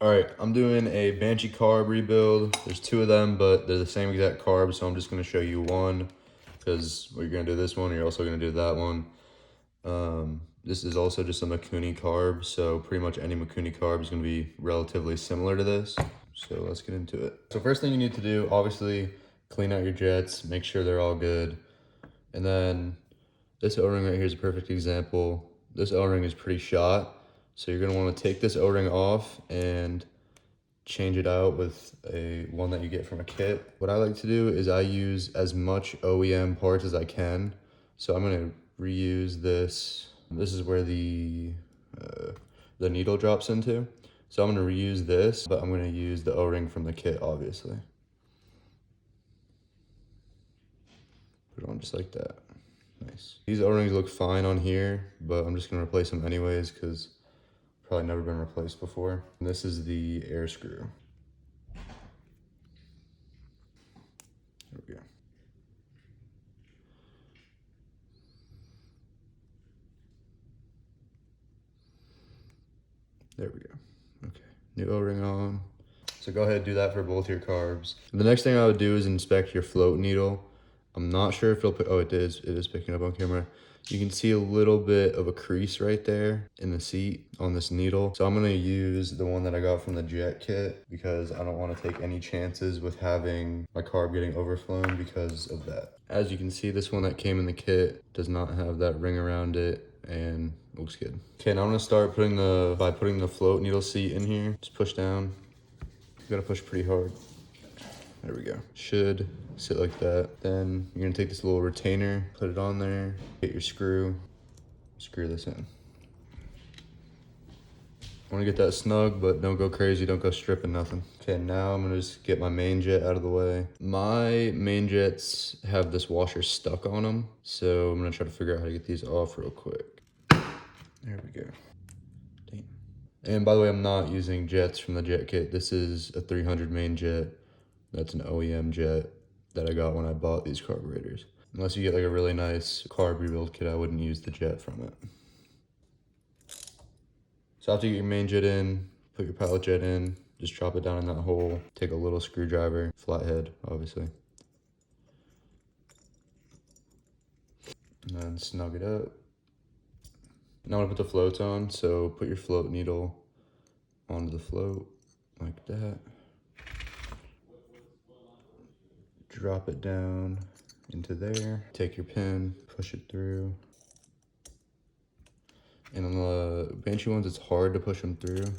All right, I'm doing a Banshee carb rebuild. There's two of them, but they're the same exact carb, so I'm just gonna show you one because you're gonna do this one, you're also gonna do that one. This is also just a Mikuni carb, so pretty much any Mikuni carb is gonna be relatively similar to this. So let's get into it. So first thing you need to do, obviously, clean out your jets, make sure they're all good. And then this O-ring right here is a perfect example. This O-ring is pretty shot. So you're gonna wanna take this O-ring off and change it out with one that you get from a kit. What I like to do is I use as much OEM parts as I can. So I'm gonna reuse this. This is where the needle drops into. So I'm gonna reuse this, but I'm gonna use the O-ring from the kit, obviously. Put it on just like that. Nice. These O-rings look fine on here, but I'm just gonna replace them anyways because probably never been replaced before. And this is the air screw. There we go. There we go. Okay, new O-ring on. So go ahead and do that for both your carbs. The next thing I would do is inspect your float needle. I'm not sure if it'll, oh, it is picking up on camera. You can see a little bit of a crease right there in the seat on this needle. So I'm gonna use the one that I got from the jet kit because I don't wanna take any chances with having my carb getting overflown because of that. As you can see, this one that came in the kit does not have that ring around it and looks good. Okay, now I'm gonna start by putting the float needle seat in here. Just push down. You gotta push pretty hard. There we go. Should sit like that. Then you're gonna take this little retainer, put it on there, get your screw, screw this in. I wanna get that snug, but don't go crazy, don't go stripping nothing. Okay, now I'm gonna just get my main jet out of the way. My main jets have this washer stuck on them, so I'm gonna try to figure out how to get these off real quick. There we go. Damn. And by the way, I'm not using jets from the jet kit. This is a 300 main jet. That's an OEM jet that I got when I bought these carburetors. Unless you get like a really nice carb rebuild kit, I wouldn't use the jet from it. So after you get your main jet in, put your pilot jet in, just drop it down in that hole, take a little screwdriver, flathead, obviously. And then snug it up. Now I'm gonna put the floats on, so put your float needle onto the float, like that. Drop it down into there. Take your pin, push it through. And on the Banshee ones, it's hard to push them through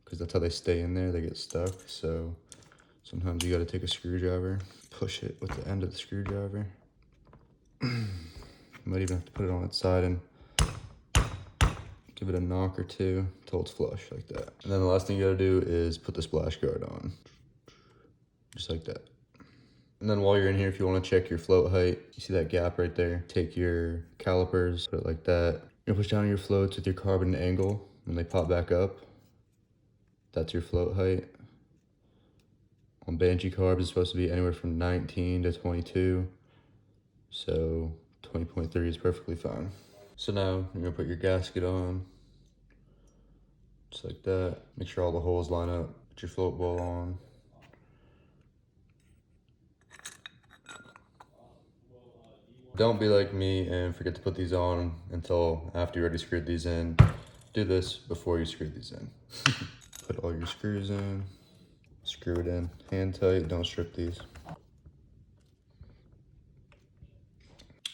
because that's how they stay in there, they get stuck. So sometimes you gotta take a screwdriver, push it with the end of the screwdriver. You might even have to put it on its side and give it a knock or two until it's flush, like that. And then the last thing you gotta do is put the splash guard on, just like that. And then while you're in here, if you wanna check your float height, you see that gap right there, take your calipers, put it like that. You're gonna push down your floats with your carb at an angle. When they pop back up, that's your float height. On Banshee carbs, it's supposed to be anywhere from 19 to 22. So 20.3 is perfectly fine. So now you're gonna put your gasket on, just like that. Make sure all the holes line up. Put your float bowl on. Don't be like me and forget to put these on until after you already screwed these in. Do this before you screw these in. Put all your screws in, screw it in, hand tight, don't strip these.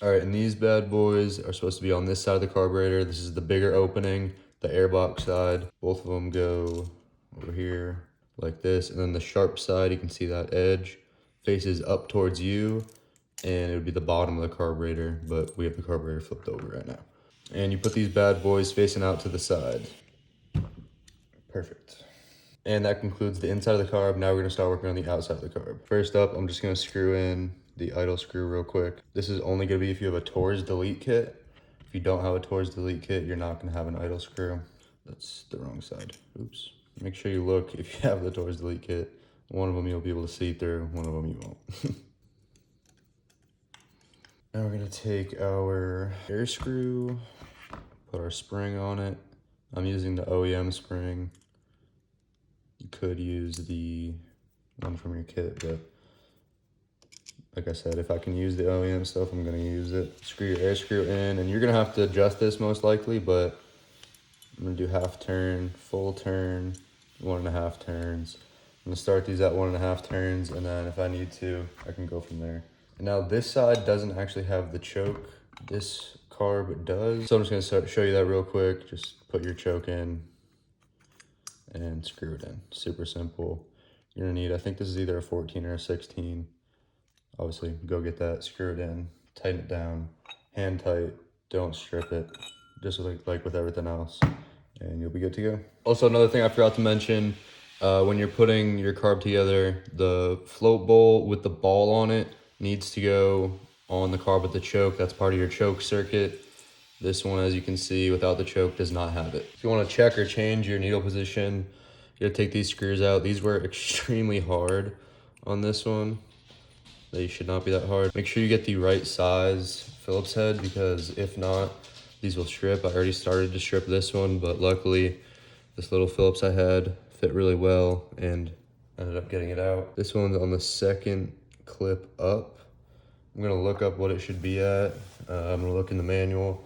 All right, and these bad boys are supposed to be on this side of the carburetor. This is the bigger opening, the airbox side. Both of them go over here like this. And then the sharp side, you can see that edge faces up towards you, and it would be the bottom of the carburetor, but we have the carburetor flipped over right now. And you put these bad boys facing out to the side. Perfect. And that concludes the inside of the carb. Now we're gonna start working on the outside of the carb. First up, I'm just gonna screw in the idle screw real quick. This is only gonna be if you have a Tor's delete kit. If you don't have a Tor's delete kit, you're not gonna have an idle screw. That's the wrong side, oops. Make sure you look if you have the Tor's delete kit. One of them you'll be able to see through, one of them you won't. Now we're gonna take our air screw, put our spring on it. I'm using the OEM spring. You You could use the one from your kit, but like I said, if I can use the OEM stuff, I'm gonna use it. Screw your air screw in, and you're gonna have to adjust this most likely, but I'm gonna do half turn, full turn, 1.5 turns. I'm gonna start these at 1.5 turns, and then if I need to, I can go from there. And now this side doesn't actually have the choke. This carb does. So I'm just gonna show you that real quick. Just put your choke in and screw it in. Super simple. You're gonna need, I think this is either a 14 or a 16. Obviously, go get that, screw it in, tighten it down, hand tight, don't strip it, just like with everything else, and you'll be good to go. Also, another thing I forgot to mention, when you're putting your carb together, the float bowl with the ball on it needs to go on the carb with the choke. That's part of your choke circuit. This one, as you can see, without the choke, does not have it. If you want to check or change your needle position, you gotta take these screws out. These were extremely hard on this one. They should not be that hard. Make sure you get the right size Phillips head, because if not, these will strip. I already started to strip this one, but luckily this little Phillips I had fit really well and ended up getting it out. This one's on the second clip up. I'm gonna look up what it should be at. I'm gonna look in the manual.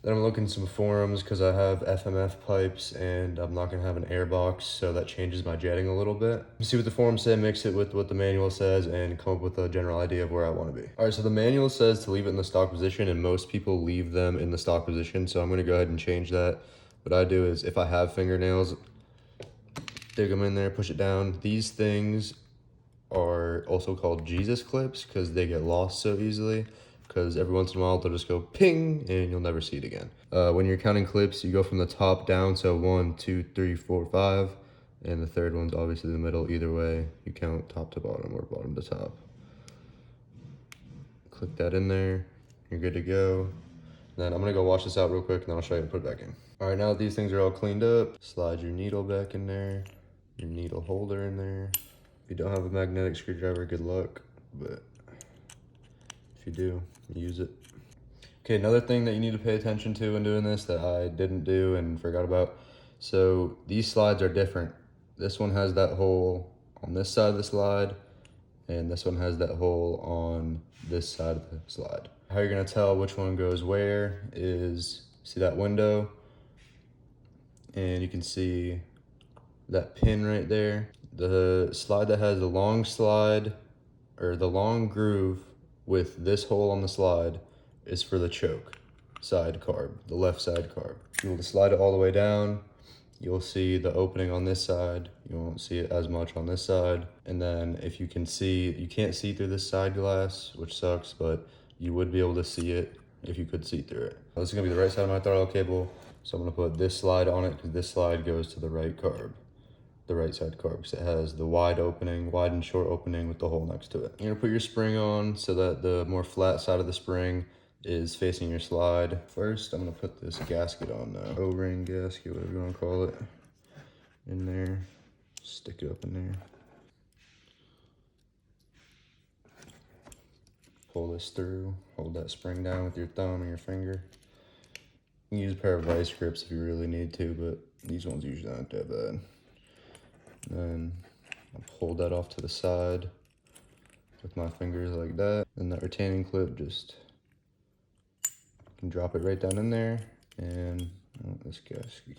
Then I'm looking some forums because I have FMF pipes and I'm not gonna have an air box, so that changes my jetting a little bit. See what the forums say, mix it with what the manual says, and come up with a general idea of where I want to be. All right, so the manual says to leave it in the stock position, and most people leave them in the stock position, so I'm gonna go ahead and change that. What I do is, if I have fingernails, dig them in there, push it down. These things are also called Jesus clips because they get lost so easily. Because every once in a while they'll just go ping and you'll never see it again. When you're counting clips, you go from the top down, so 1, 2, 3, 4, 5, and the third one's obviously the middle. Either way, you count top to bottom or bottom to top. Click that in there, you're good to go. Then I'm gonna go wash this out real quick and then I'll show you how to put it back in. All right, now that these things are all cleaned up, slide your needle back in there, your needle holder in there. If you don't have a magnetic screwdriver, good luck, but if you do, use it. Okay, another thing that you need to pay attention to when doing this that I didn't do and forgot about. So these slides are different. This one has that hole on this side of the slide, and this one has that hole on this side of the slide. How you're gonna tell which one goes where is, see that window? And you can see that pin right there. The slide that has the long slide, or the long groove with this hole on the slide, is for the choke side carb, the left side carb. You will slide it all the way down. You'll see the opening on this side. You won't see it as much on this side. And then if you can see, you can't see through this side glass, which sucks, but you would be able to see it if you could see through it. This is gonna be the right side of my throttle cable. So I'm gonna put this slide on it because this slide goes to the right carb, the right side carb, because it has the wide opening, wide and short opening with the hole next to it. You're gonna put your spring on so that the more flat side of the spring is facing your slide. First, I'm gonna put this gasket on now. O-ring gasket, whatever you wanna call it, in there. Stick it up in there. Pull this through, hold that spring down with your thumb and your finger. You can use a pair of vice grips if you really need to, but these ones usually aren't that bad. Then I'll pull that off to the side with my fingers like that. And that retaining clip, just can drop it right down in there, and this gasket.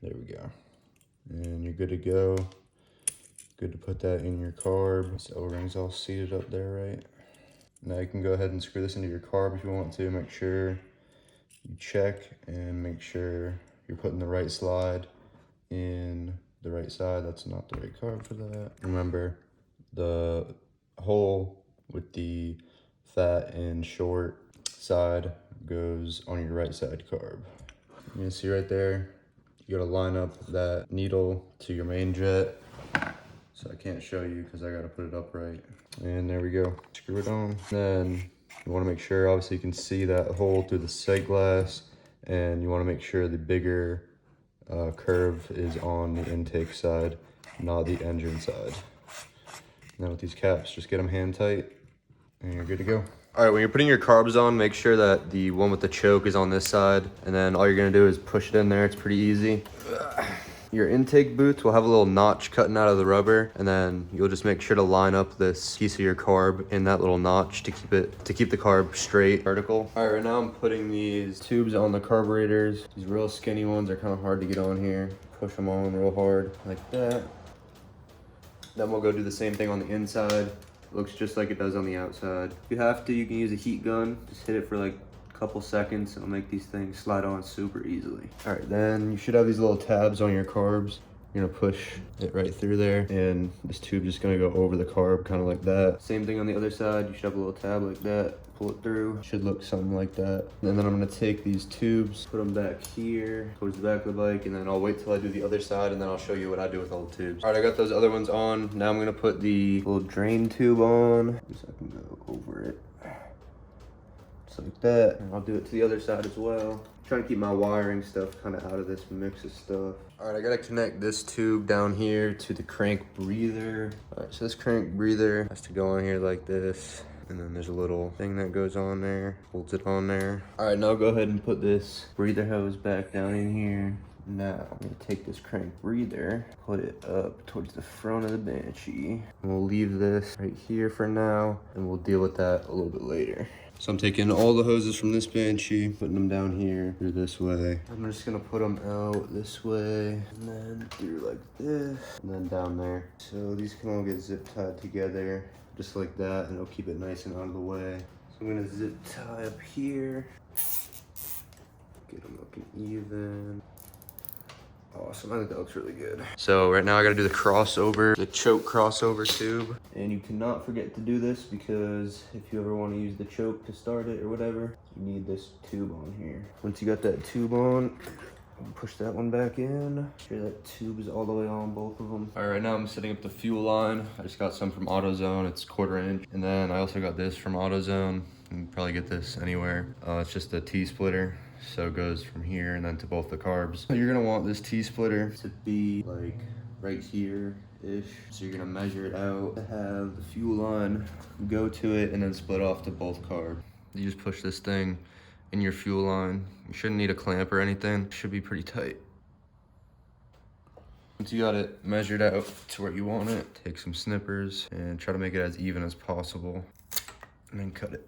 There we go. And you're good to go. Good to put that in your carb. This O-ring's all seated up there, right? Now you can go ahead and screw this into your carb if you want to. Make sure you check and make sure you're putting the right slide in the right side. That's not the right carb for that. Remember, the hole with the fat and short side goes on your right side carb. You can see right there, you gotta line up that needle to your main jet. So I can't show you because I gotta put it up right. And there we go, screw it on. Then you wanna make sure, obviously you can see that hole through the sight glass, and you wanna make sure the bigger curve is on the intake side, not the engine side. Now with these caps, just get them hand tight and you're good to go. All right, when you're putting your carbs on, make sure that the one with the choke is on this side, and then all you're gonna do is push it in there. It's pretty easy. Your intake boots will have a little notch cutting out of the rubber, and then you'll just make sure to line up this piece of your carb in that little notch to keep the carb straight, vertical. All right, right now I'm putting these tubes on the carburetors. These real skinny ones are kind of hard to get on here. Push them on real hard like that. Then we'll go do the same thing on the inside. Looks just like it does on the outside. If you have to, you can use a heat gun. Just hit it for like a couple seconds. It'll make these things slide on super easily. All right, then you should have these little tabs on your carbs. You're gonna push it right through there, and this tube just gonna go over the carb, kind of like that. Same thing on the other side. You should have a little tab like that. Pull it through. Should look something like that. And then I'm gonna take these tubes, put them back here towards the back of the bike, and then I'll wait till I do the other side, and then I'll show you what I do with all the tubes. All right, I got those other ones on. Now I'm gonna put the little drain tube on, so I can go over it. Just like that. And I'll do it to the other side as well. Trying to keep my wiring stuff kind of out of this mix of stuff. All right, I gotta connect this tube down here to the crank breather. All right, so this crank breather has to go on here like this. And then there's a little thing that goes on there, holds it on there. All right, now go ahead and put this breather hose back down in here. Now, I'm gonna take this crank breather, put it up towards the front of the Banshee. And we'll leave this right here for now, and we'll deal with that a little bit later. So I'm taking all the hoses from this Banshee, putting them down here, through this way. I'm just gonna put them out this way, and then through like this, and then down there. So these can all get zip tied together, just like that, and it'll keep it nice and out of the way. So I'm gonna zip tie up here, get them looking even. Awesome, I think that looks really good. So right now I gotta do the crossover, the choke crossover tube. And you cannot forget to do this, because if you ever wanna use the choke to start it or whatever, you need this tube on here. Once you got that tube on, push that one back in. Make sure that tube is all the way on both of them. All right, now I'm setting up the fuel line. I just got some from AutoZone, it's 1/4 inch. And then I also got this from AutoZone. You can probably get this anywhere. It's just a T-splitter. So it goes from here and then to both the carbs. So you're gonna want this T-splitter to be like right here-ish. So you're gonna measure it out to have the fuel line go to it and then split off to both carbs. You just push this thing in your fuel line. You shouldn't need a clamp or anything. It should be pretty tight. Once you got it measured out to where you want it, take some snippers and try to make it as even as possible, and then cut it.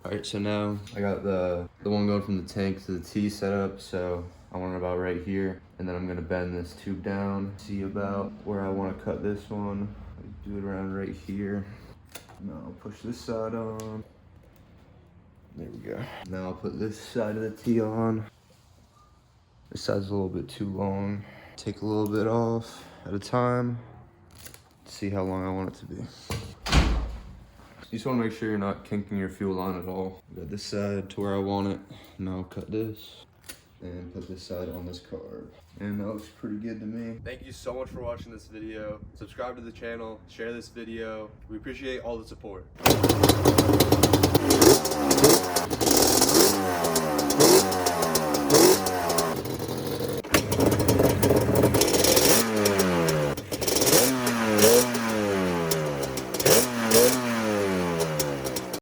All right, so now I got the one going from the tank to the T set up, so I want it about right here. And then I'm gonna bend this tube down, see about where I wanna cut this one. Do it around right here. Now I'll push this side on. There we go. Now I'll put this side of the T on. This side's a little bit too long. Take a little bit off at a time. See how long I want it to be. You just want to make sure you're not kinking your fuel line at all. Got this side to where I want it. Now I'll cut this and put this side on this carb. And that looks pretty good to me. Thank you so much for watching this video. Subscribe to the channel, share this video. We appreciate all the support.